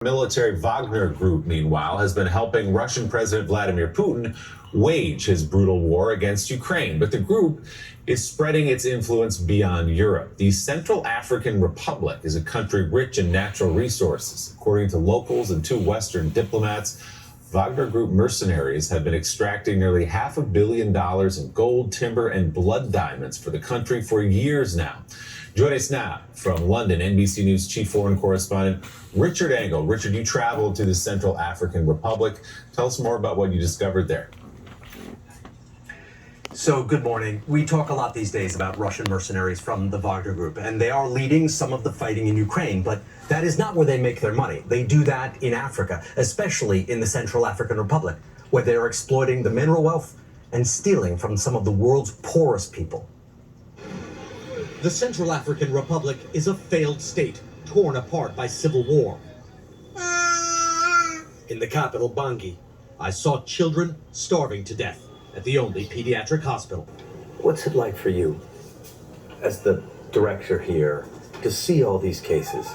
Military Wagner Group, meanwhile, has been helping Russian President Vladimir Putin wage his brutal war against Ukraine. But the group is spreading its influence beyond Europe. The Central African Republic is a country rich in natural resources. According to locals and two Western diplomats, Wagner Group mercenaries have been extracting nearly $500 million in gold, timber, and blood diamonds for the country for years now. Join us now from London, NBC News chief foreign correspondent Richard Engel. Richard, you traveled to the Central African Republic. Tell us more about what you discovered there. So, good morning. We talk a lot these days about Russian mercenaries from the Wagner Group, and they are leading some of the fighting in Ukraine, but that is not where they make their money. They do that in Africa, especially in the Central African Republic, where they are exploiting the mineral wealth and stealing from some of the world's poorest people. The Central African Republic is a failed state, torn apart by civil war. In the capital, Bangui, I saw children starving to death at the only pediatric hospital. What's it like for you, as the director here, to see all these cases?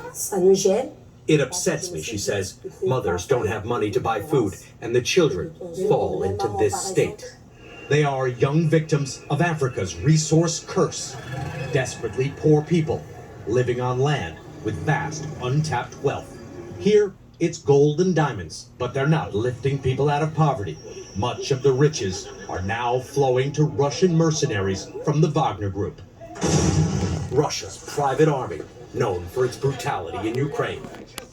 It upsets me, she says. Mothers don't have money to buy food, and the children fall into this state. They are young victims of Africa's resource curse. Desperately poor people living on land with vast untapped wealth. Here, it's gold and diamonds, but they're not lifting people out of poverty. Much of the riches are now flowing to Russian mercenaries from the Wagner Group. Russia's private army, known for its brutality in Ukraine.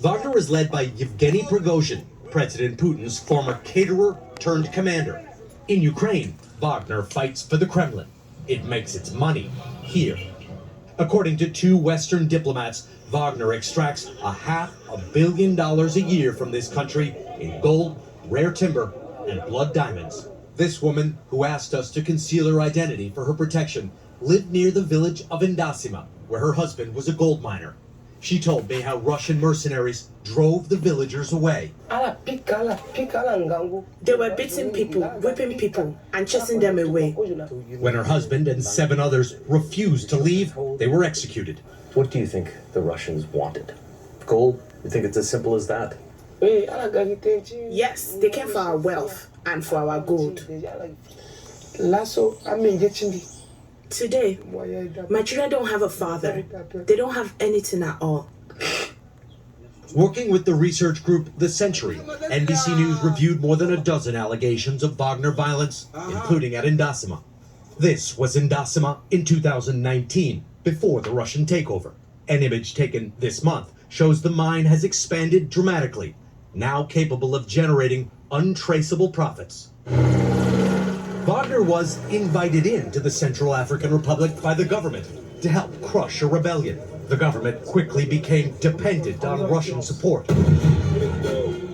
Wagner is led by Yevgeny Prigozhin, President Putin's former caterer turned commander. In Ukraine, Wagner fights for the Kremlin. It makes its money here. According to two Western diplomats, Wagner extracts $500 million a year from this country in gold, rare timber, and blood diamonds. This woman, who asked us to conceal her identity for her protection, lived near the village of Indasima, where her husband was a gold miner. She told me how Russian mercenaries drove the villagers away. They were beating people, whipping people, and chasing them away. When her husband and 7 others refused to leave, they were executed. What do you think the Russians wanted? Gold? You think it's as simple as that? Yes, they came for our wealth and for our gold. Today, my children don't have a father. They don't have anything at all. Working with the research group The Century, NBC News reviewed more than a dozen allegations of Wagner violence, including at Indasima. This was Indasima in 2019, before the Russian takeover. An image taken this month shows the mine has expanded dramatically, now capable of generating untraceable profits. Wagner was invited into the Central African Republic by the government to help crush a rebellion. The government quickly became dependent on Russian support.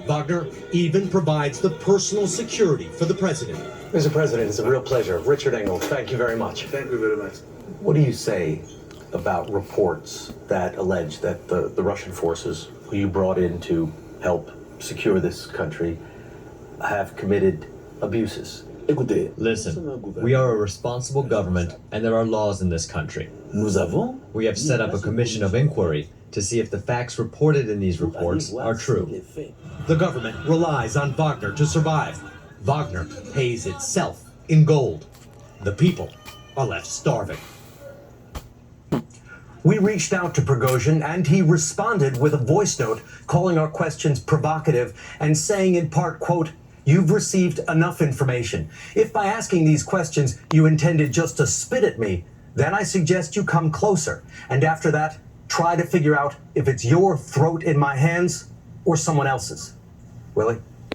Wagner even provides the personal security for the president. Mr. President, it's a real pleasure. Richard Engel, thank you very much. Thank you very much. What do you say about reports that allege that the Russian forces who you brought in to help secure this country have committed abuses? Listen, we are a responsible government and there are laws in this country. We have set up a commission of inquiry to see if the facts reported in these reports are true. The government relies on Wagner to survive. Wagner pays itself in gold. The people are left starving. We reached out to Prigozhin, and he responded with a voice note calling our questions provocative and saying in part, quote, "You've received enough information. If by asking these questions you intended just to spit at me, then I suggest you come closer. And after that, try to figure out if it's your throat in my hands or someone else's." Willie?